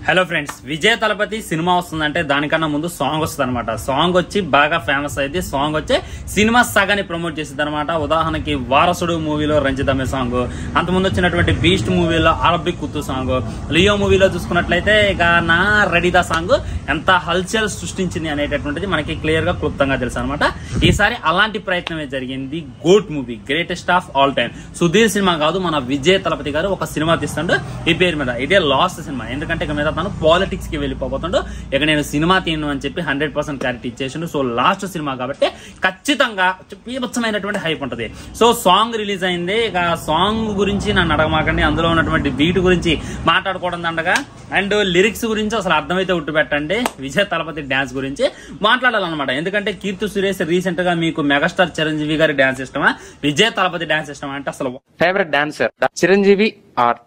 Hello friends, Vijay Thalapathy cinema వస్తుందంటే దానికన్నా ముందు సాంగ్ వస్తుంది అనమాట. సాంగ్ వచ్చి బాగా ఫేమస్ అయింది. సాంగ్ వచ్చే సినిమా సగాన్ని ప్రమోట్ చేసింది అనమాట. ఉదాహరణకి వారసుడు మూవీలో రంజితమే సాంగ్, అంతకుముందు వచ్చినటువంటి బీస్ట్ మూవీలో అరబిక్ కుత్తు సాంగ్, లియో మూవీలో చూసుకున్నట్లయితే ఇక నా రెడీదా సాంగ్ ఎంత హల్చల్ సృష్టించింది అనేటటువంటిది మనకి క్లియర్ గా క్లుప్తంగా తెలుసు అనమాట. ఈసారి అలాంటి ప్రయత్నమే జరిగింది. GOAT movie, greatest of all time. Sudheer cinema కాదు, మన విజయ్ తలపతి గారు ఒక సినిమా తీస్తుండో ఈ పేరు మీద. ఇదే లాస్ట్ సినిమా, ఎందుకంటే ఇక మీద తను పాలిటిక్స్ కి వెళ్ళిపోతుండో ఇక నేను సినిమా తీయను అని చెప్పి 100% క్లారిటీ ఇచ్చేసిండు. సో లాస్ట్ సినిమా కాబట్టి ఖచ్చితంగా బీభత్సమైనటువంటి హైప్ ఉంటది. సో సాంగ్ రిలీజ్ అయింది. ఇక సాంగ్ గురించి నన్ను అడగమాకండి, అందులో ఉన్నటువంటి బీట్ గురించి మాట్లాడుకోవడం దండగా, అండ్ లిరిక్స్ గురించి అసలు అర్థమైతే ఉట్టు పెట్టండి. విజయ్ తలపతి డాన్స్ గురించి మాట్లాడాలన్నమాట. ఎందుకంటే కీర్తి సురేష్ రీసెంట్ గా మీకు మెగాస్టార్ చిరంజీవి గారి డాన్స్ ఇష్టమా, విజయ్ తలపతి డాన్స్ ఇష్టమా అంటే అసలు favourite dancer Chiranjeevi or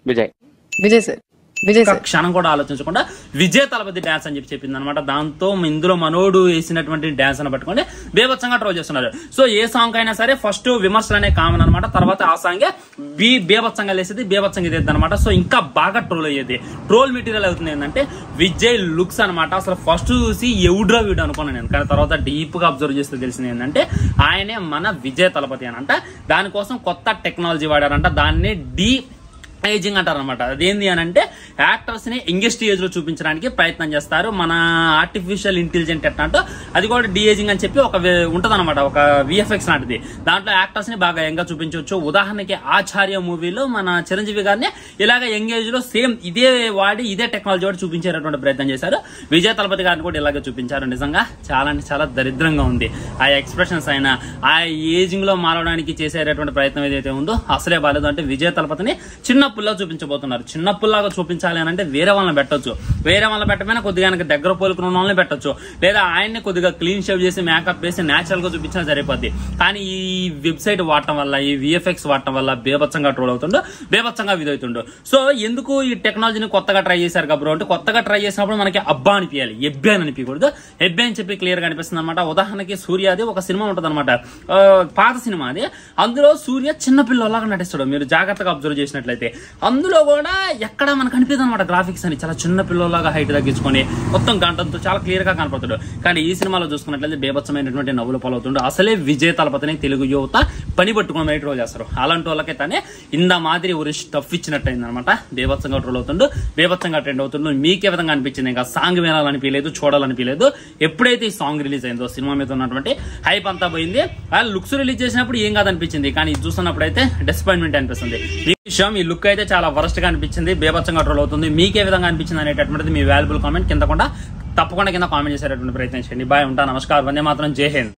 Vijay? Vijay sir, క్షణం కూడా ఆలోచించకుండా విజయ్ తలపతి డాన్స్ అని చెప్పింది అనమాట. దాంతో ఇందులో మనోడు వేసినటువంటి డాన్స్ అని పట్టుకొని బేభత్సంగా ట్రోల్ చేస్తున్నారు. సో ఏ సాంగ్ అయినా సరే ఫస్ట్ విమర్శలు అనే కామన్ అనమాట. తర్వాత ఆ సాంగ్ బేభత్సంగా లేసేది, బేభత్సంగా ఇదేది అనమాట. సో ఇంకా బాగా ట్రోల్ అయ్యేది. ట్రోల్ మెటీరియల్ అవుతుంది ఏంటంటే విజయ్ లుక్స్ అనమాట. అసలు ఫస్ట్ చూసి ఎవడ్రా వీడు అనుకున్నాను నేను, కానీ తర్వాత డీప్ గా అబ్జర్వ్ చేస్తే తెలిసింది ఏంటంటే ఆయనే మన విజయ్ తలపతి అనంట. దానికోసం కొత్త టెక్నాలజీ వాడారంట. దాన్ని ఏజింగ్ అంటారు అనమాట. అదేంది అని అంటే యాక్టర్స్ ని యంగెస్ట్ ఏజ్ లో చూపించడానికి ప్రయత్నం చేస్తారు. మన ఆర్టిఫిషియల్ ఇంటెలిజెంట్ ఎట్లా అంటే అది కూడా ఏజింగ్ అని చెప్పి ఒక ఉంటది అనమాట, ఒక విఎఫ్ఎక్స్ లాంటిది. దాంట్లో యాక్టర్స్ ని బాగా యంగ్ గా చూపించవచ్చు. ఉదాహరణకి ఆచార్య మూవీలో మన చిరంజీవి గారిని ఇలాగ యంగ్ ఏజ్ లో సేమ్ ఇదే వాడి ఇదే టెక్నాలజీ వాడి చూపించేటటువంటి ప్రయత్నం చేశారు. విజయ్ తలపతి గారిని కూడా ఇలాగే చూపించారు. నిజంగా చాలా అంటే చాలా దరిద్రంగా ఉంది. ఆ ఎక్స్ప్రెషన్స్ అయినా ఆ ఏజింగ్ లో మారడానికి చేసేటటువంటి ప్రయత్నం ఏదైతే ఉందో అసలే బాలేదు. అంటే విజయ్ తలపతిని చిన్న పుల్లా చూపించబోతున్నారు. చిన్న పుల్లాగా చూపించాలి అని అంటే వేరే వాళ్ళని పెట్టొచ్చు, వేరే వాళ్ళని పెట్టమైనా కొద్దిగా దగ్గర పోలుకున్న వాళ్ళని పెట్టొచ్చు, లేదా ఆయన్ని కొద్దిగా క్లీన్ షేవ్ చేసి మేకప్ వేసి నేచురల్ గా చూపించినా సరిపోద్ది. కానీ ఈ వెబ్సైట్ వాడటం వల్ల, ఈ విఎఫ్ఎక్స్ వాడటం వల్ల బేభత్సంగా ట్రోల్ అవుతుండో, బేభత్సంగా విధవుతుండో. సో ఎందుకు ఈ టెక్నాలజీని కొత్తగా ట్రై చేశారు కాబట్టి, అంటే కొత్తగా ట్రై చేసినప్పుడు మనకి అబ్బా అనిపించాలి, ఎబ్బే అని అనిపించకూడదు. ఎబ్బే అని చెప్పి క్లియర్ గా అనిపిస్తుంది అనమాట. ఉదాహరణకి సూర్యది ఒక సినిమా ఉంటది అనమాట, పాత సినిమా అది. అందులో సూర్య చిన్నపిల్లలాగా నటిస్తాడు. మీరు జాగ్రత్తగా అబ్జర్వ్ చేసినట్లయితే అందులో కూడా ఎక్కడ మనకు అనిపిస్తుంది అనమాట గ్రాఫిక్స్ అని. చాలా చిన్న పిల్లలాగా హైట్ తగ్గించుకొని మొత్తం గంటంతో చాలా క్లియర్ గా కనపడతాడు. కానీ ఈ సినిమాలో చూసుకున్నట్లయితే బేభత్సమైనటువంటి నవ్వులు పాలవుతుండే. అసలే విజయ్ తలపతిని తెలుగు యువత పని పట్టుకుని ట్రోల్ చేస్తారు. అలాంటి వాళ్ళకే తనే ఇంత మాదిరి ఒక స్టఫ్ ఇచ్చినట్టయింది అనమాట. బేభత్సంగా ట్రోల్ అవుతుండు, బేభత్సంగా ట్రెండ్ అవుతుండు. మీకే విధంగా అనిపించింది? ఇంకా సాంగ్ వినాలనిపించలేదు, చూడాలనిపించలేదు. ఎప్పుడైతే ఈ సాంగ్ రిలీజ్ అయిందో సినిమా మీద ఉన్నటువంటి హైప్ అంతా పోయింది. లుక్స్ రిలీజ్ చేసినప్పుడు ఏం కాదనిపించింది, కానీ ఇది చూస్తున్నప్పుడు అయితే డిసప్పాయింట్మెంట్ అనిపిస్తుంది. ఈ విషయం, ఈ లుక్ అయితే చాలా వరస్ట్ గా అనిపించింది, బేభత్సంగా ట్రోల్ అవుతుంది. మీకే విధంగా అనిపించింది అనేటటువంటిది మీ వాల్యుబుల్ కామెంట్ తప్పకుండా కింద కామెంట్ చేసేటటువంటి ప్రయత్నం చేయండి. బాయ్, ఉంటా, నమస్కారం, వందే మాత్రం, జై హింద్.